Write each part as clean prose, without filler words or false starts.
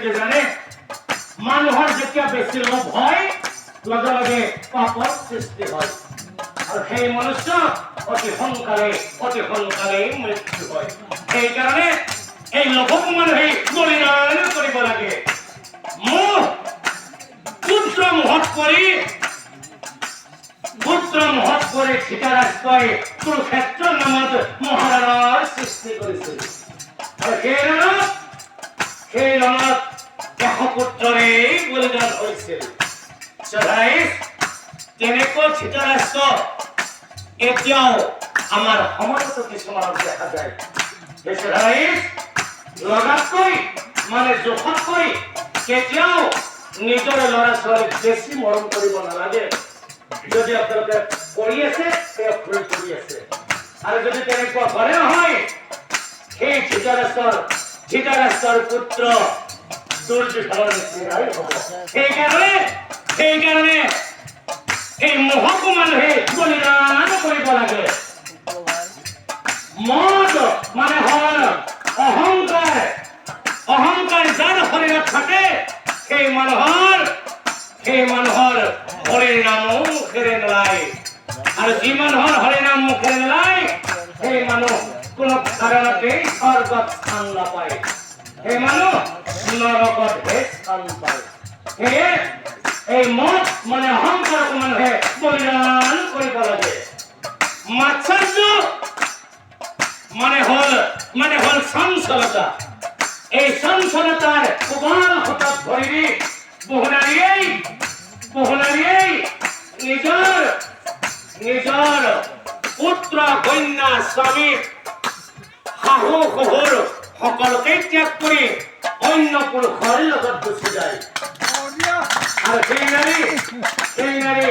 কেনেকে জানে মানুহৰ যেতিয়া বেছি লোভ হয় লগে লগে পাপৰ সৃষ্টি হয় আৰু সেই মনুষ্য অতি সোনকালে মৃত্যু হয় সেইকাৰণে এই লোভক মানুহে বলিদান কৰিব লাগে মোহ পুত্ৰ মোহত পৰি ধৃতৰাষ্ট্ৰই কুৰুক্ষেত্ৰ নামত মহাৰণৰ সৃষ্টি কৰিছিল আৰু সেই ৰণত 100 পুত্ৰৰে বলিদান হৈছিল তেনেকৈ ধৃতৰাষ্ট্ৰ এতিয়াও আমাৰ সমাজতো কিছুমানক দেখা যায় লগাতকৈ মানে জোখতকৈ কেতিয়াও নিজৰ ল'ৰা ছোৱালীক বেছি মৰম কৰিব নালাগে যদি আপোনালোকে কৰি আছে তেওঁ ভুল কৰি আছে আৰু যদি তেনেকুৱা কৰে নহয় সেই ধৃতৰাষ্ট্ৰৰ পুত্ৰ দুৰ্যোধনৰ নিচিনাই হ'ব সেইকাৰণে এই মোহকো মানুহে বলিদান কৰিব লাগে মদ মানে হ'ল অহংকাৰ যাৰ শৰীৰত থাকে সেই মানুহৰ হৰিৰ নামো মুখেৰে নোলায় আৰু যি মানুহৰ হৰিৰ নাম মুখেৰে নোলায় সেই মানুহ কোনো কাৰণতে স্বৰ্গত স্থান নাপায় সেই মানুহ নৰকতহে স্থান পায় সেয়ে এই মদ মানে অহংকাৰক মানুহে বলিদান কৰিব লাগে মাৎসৰ্য মানে হল চঞ্চলতা এই চঞ্চলতাৰ কুবাল হঠাৎ ভৰি বহু নাৰীয়ে নিজৰ পুত্ৰ কন্যা স্বামী শাহু শহুৰ সকলোকে ত্যাগ কৰি অন্য পুৰুষৰ লগত গুচি যায় আৰু সেই নাৰী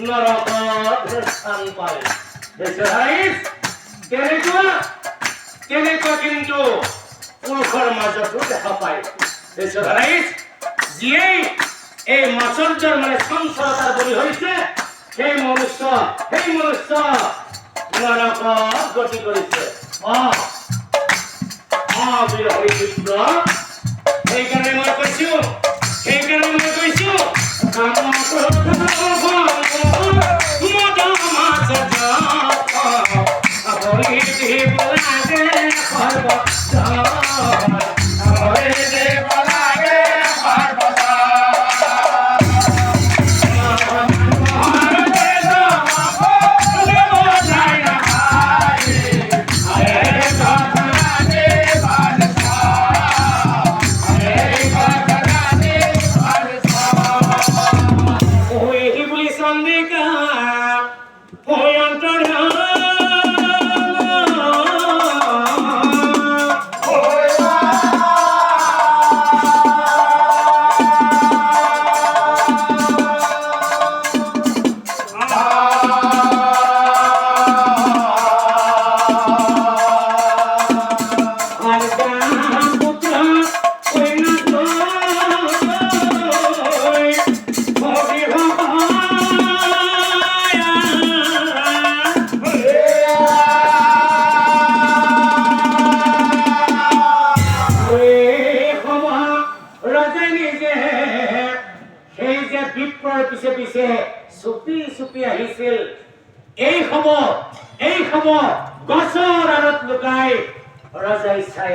নৰকত স্থান পায় তেনেকুৱা কিন্তু পুৰুষৰ মাজতো দেখা পায় যিয়েই এই মাচৰ্যৰ মানে চঞ্চলতাৰ বলি হৈছে সেই মনুষ্য নৰকত গতি কৰিছে সেইকাৰণে মই কৈছো পিছে চুপি আহিছিল এই খবৰ গছৰ আঁৰত লুকাই ৰজাই চাই